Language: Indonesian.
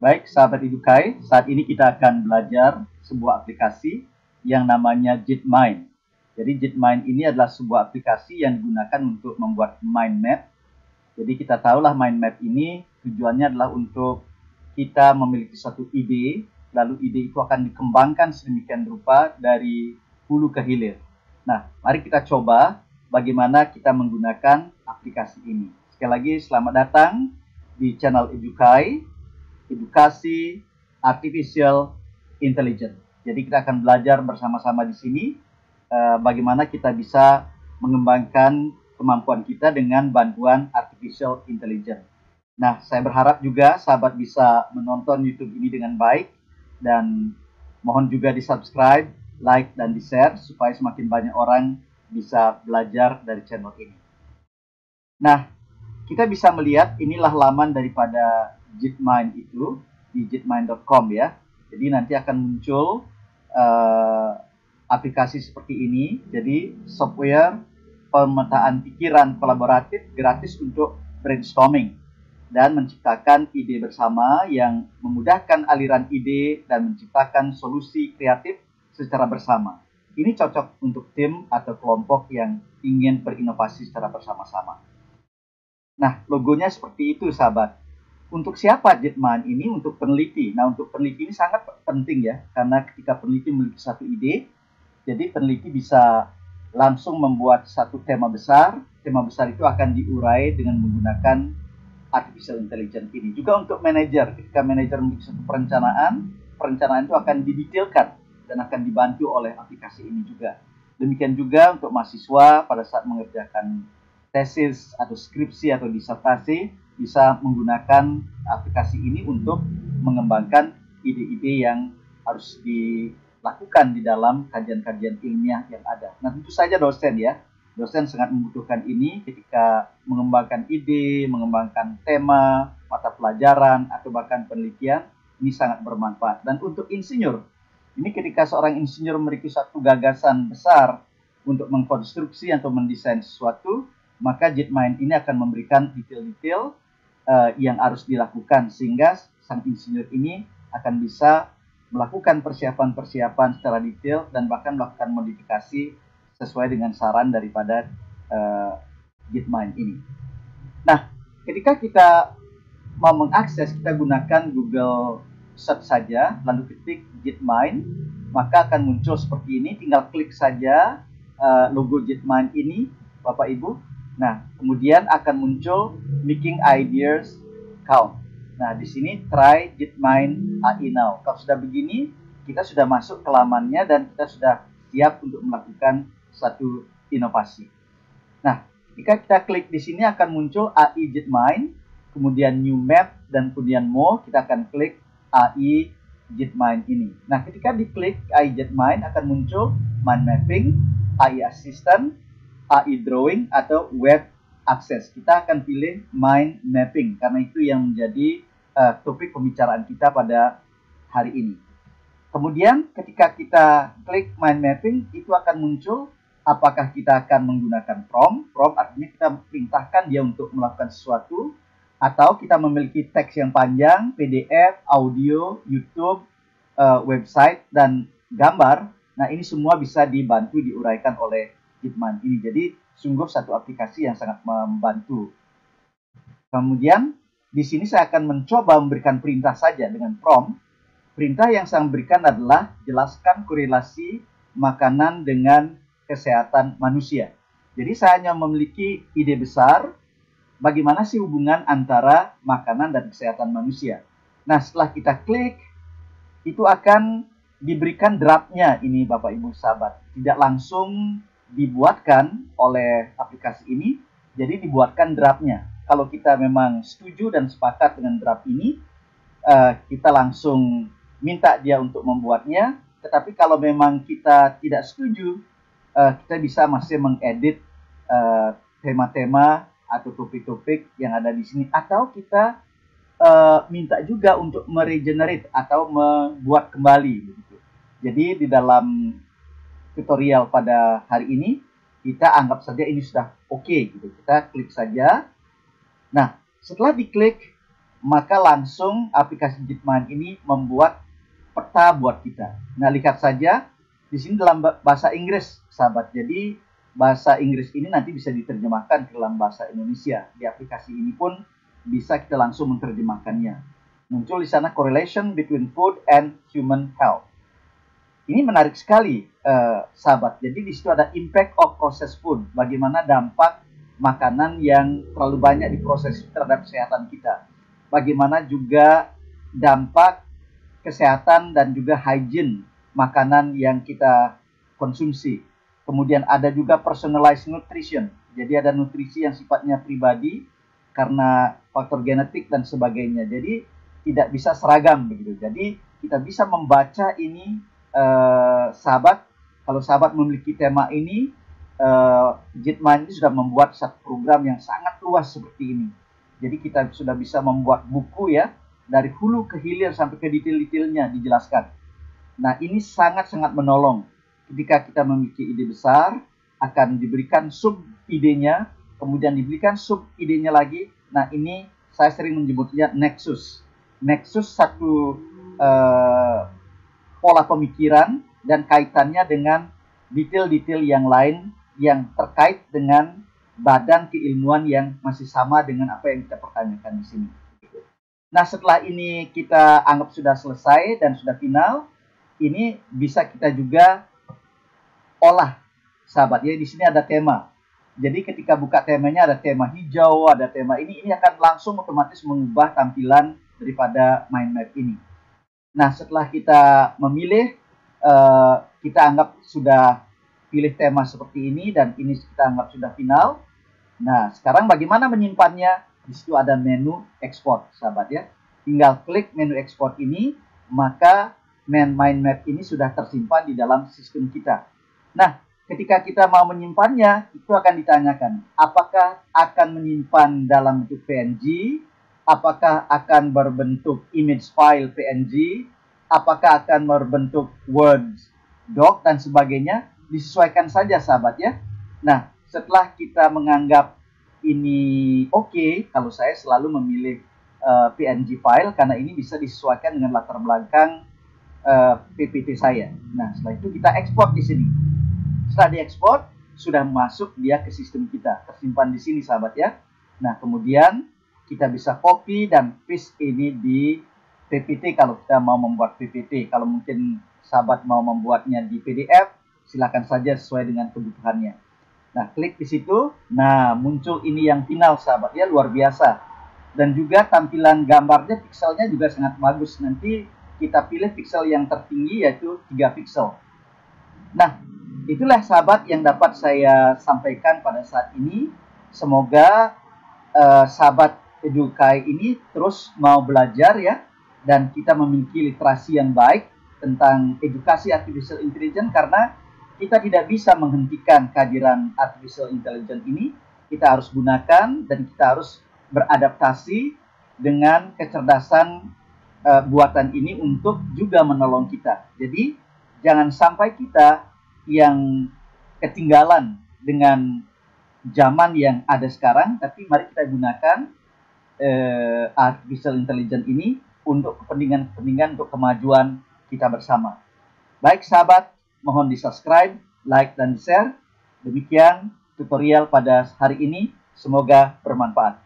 Baik, sahabat Edukai, saat ini kita akan belajar sebuah aplikasi yang namanya JITmind. Jadi JITmind ini adalah sebuah aplikasi yang digunakan untuk membuat mind map. Jadi kita tahulah mind map ini tujuannya adalah untuk kita memiliki satu ide, lalu ide itu akan dikembangkan sedemikian rupa dari hulu ke hilir. Nah, mari kita coba bagaimana kita menggunakan aplikasi ini. Sekali lagi, selamat datang di channel Edukai, Edukasi Artificial Intelligence. Jadi kita akan belajar bersama-sama di sini bagaimana kita bisa mengembangkan kemampuan kita dengan bantuan Artificial Intelligence. Nah, saya berharap juga sahabat bisa menonton YouTube ini dengan baik dan mohon juga di-subscribe, like, dan di-share supaya semakin banyak orang bisa belajar dari channel ini. Nah, kita bisa melihat inilah laman daripada JITmind itu di jitmind.com ya. Jadi nanti akan muncul aplikasi seperti ini. Jadi software pemetaan pikiran kolaboratif gratis untuk brainstorming dan menciptakan ide bersama yang memudahkan aliran ide dan menciptakan solusi kreatif secara bersama. Ini cocok untuk tim atau kelompok yang ingin berinovasi secara bersama-sama. Nah, logonya seperti itu, sahabat. Untuk siapa JITmind ini? Untuk peneliti. Nah, untuk peneliti ini sangat penting ya, karena ketika peneliti memiliki satu ide, jadi peneliti bisa langsung membuat satu tema besar. Tema besar itu akan diurai dengan menggunakan Artificial Intelligence ini. Juga untuk manajer, ketika manajer memiliki satu perencanaan itu akan didetailkan dan akan dibantu oleh aplikasi ini juga. Demikian juga untuk mahasiswa pada saat mengerjakan tesis atau skripsi atau disertasi bisa menggunakan aplikasi ini untuk mengembangkan ide-ide yang harus dilakukan di dalam kajian-kajian ilmiah yang ada. Nah, tentu saja dosen ya. Dosen sangat membutuhkan ini ketika mengembangkan ide, mengembangkan tema, mata pelajaran, atau bahkan penelitian. Ini sangat bermanfaat. Dan untuk insinyur, ini ketika seorang insinyur memiliki satu gagasan besar untuk mengkonstruksi atau mendesain sesuatu, maka JITmind ini akan memberikan detail-detail yang harus dilakukan sehingga sang insinyur ini akan bisa melakukan persiapan-persiapan secara detail dan bahkan melakukan modifikasi sesuai dengan saran daripada JITmind ini. Nah, ketika kita mau mengakses, kita gunakan Google Search saja, lalu ketik JITmind, maka akan muncul seperti ini. Tinggal klik saja logo JITmind ini, Bapak Ibu. Nah, kemudian akan muncul Making Ideas Count. Nah, di sini try JITmind AI now. Kalau sudah begini, kita sudah masuk ke lamannya dan kita sudah siap untuk melakukan satu inovasi. Nah, jika kita klik di sini akan muncul AI JITmind, kemudian New Map, dan kemudian More, kita akan klik AI JITmind ini. Nah, ketika diklik AI JITmind akan muncul Mind Mapping, AI Assistant, AI Drawing, atau Web Access. Kita akan pilih Mind Mapping karena itu yang menjadi topik pembicaraan kita pada hari ini. Kemudian ketika kita klik Mind Mapping, itu akan muncul apakah kita akan menggunakan prompt. Prompt artinya kita perintahkan dia untuk melakukan sesuatu, atau kita memiliki teks yang panjang, PDF, audio, YouTube, website, dan gambar. Nah, ini semua bisa dibantu diuraikan oleh JITmind ini. Jadi sungguh satu aplikasi yang sangat membantu. Kemudian di sini saya akan mencoba memberikan perintah saja dengan prompt. Perintah yang saya berikan adalah jelaskan korelasi makanan dengan kesehatan manusia. Jadi saya hanya memiliki ide besar bagaimana sih hubungan antara makanan dan kesehatan manusia. Nah, setelah kita klik, itu akan diberikan draftnya ini Bapak Ibu sahabat. Tidak langsung dibuatkan oleh aplikasi ini, jadi dibuatkan draftnya. Kalau kita memang setuju dan sepakat dengan draft ini, kita langsung minta dia untuk membuatnya. Tetapi kalau memang kita tidak setuju, kita bisa masih mengedit tema-tema atau topik-topik yang ada di sini. Atau kita minta juga untuk meregenerate atau membuat kembali. Jadi di dalam tutorial pada hari ini, kita anggap saja ini sudah oke, gitu. Kita klik saja. Nah, setelah diklik, maka langsung aplikasi JITMIND ini membuat peta buat kita. Nah, lihat saja di sini dalam bahasa Inggris, sahabat. Jadi bahasa Inggris ini nanti bisa diterjemahkan ke dalam bahasa Indonesia. Di aplikasi ini pun bisa kita langsung menerjemahkannya. Muncul di sana correlation between food and human health. Ini menarik sekali, sahabat. Jadi di situ ada impact of processed food. Bagaimana dampak makanan yang terlalu banyak diproses terhadap kesehatan kita. Bagaimana juga dampak kesehatan dan juga hygiene makanan yang kita konsumsi. Kemudian ada juga personalized nutrition. Jadi ada nutrisi yang sifatnya pribadi karena faktor genetik dan sebagainya. Jadi tidak bisa seragam begitu. Jadi kita bisa membaca ini, sahabat. Kalau sahabat memiliki tema ini, JITMIND ini sudah membuat satu program yang sangat luas seperti ini. Jadi kita sudah bisa membuat buku ya, dari hulu ke hilir sampai ke detail-detailnya dijelaskan. Nah, ini sangat-sangat menolong. Ketika kita memiliki ide besar, akan diberikan sub idenya, kemudian diberikan sub idenya lagi. Nah, ini saya sering menyebutnya nexus. Nexus satu pola pemikiran dan kaitannya dengan detail-detail yang lain yang terkait dengan badan keilmuan yang masih sama dengan apa yang kita pertanyakan di sini. Nah, setelah ini kita anggap sudah selesai dan sudah final, ini bisa kita juga olah, sahabat. Ya, di sini ada tema. Jadi ketika buka temanya ada tema hijau, ada tema ini akan langsung otomatis mengubah tampilan daripada mind map ini. Nah, setelah kita memilih, kita anggap sudah pilih tema seperti ini dan ini kita anggap sudah final. Nah, sekarang bagaimana menyimpannya? Di situ ada menu export, sahabat ya. Tinggal klik menu export ini, maka mind map ini sudah tersimpan di dalam sistem kita. Nah, ketika kita mau menyimpannya, itu akan ditanyakan, apakah akan menyimpan dalam bentuk PNG, apakah akan berbentuk image file PNG, apakah akan berbentuk Word doc dan sebagainya, disesuaikan saja, sahabat ya. Nah, setelah kita menganggap ini oke, kalau saya selalu memilih PNG file karena ini bisa disesuaikan dengan latar belakang PPT saya. Nah, setelah itu kita ekspor di sini. Setelah diekspor, sudah masuk dia ke sistem kita, tersimpan di sini, sahabat ya. Nah, kemudian kita bisa copy dan paste ini di PPT kalau kita mau membuat PPT. Kalau mungkin sahabat mau membuatnya di PDF, silakan saja sesuai dengan kebutuhannya. Nah, klik di situ. Nah, muncul ini yang final, sahabat ya, luar biasa. Dan juga tampilan gambarnya, pixelnya juga sangat bagus. Nanti kita pilih pixel yang tertinggi, yaitu 3 pixel. Nah, itulah sahabat yang dapat saya sampaikan pada saat ini. Semoga sahabat Edukai ini terus mau belajar ya, dan kita memiliki literasi yang baik tentang edukasi artificial intelligence, karena kita tidak bisa menghentikan kehadiran artificial intelligence ini. Kita harus gunakan dan kita harus beradaptasi dengan kecerdasan buatan ini untuk juga menolong kita. Jadi jangan sampai kita yang ketinggalan dengan zaman yang ada sekarang, tapi mari kita gunakan artificial intelligence ini untuk kepentingan untuk kemajuan kita bersama. Baik sahabat, mohon di subscribe, like, dan share. Demikian tutorial pada hari ini, semoga bermanfaat.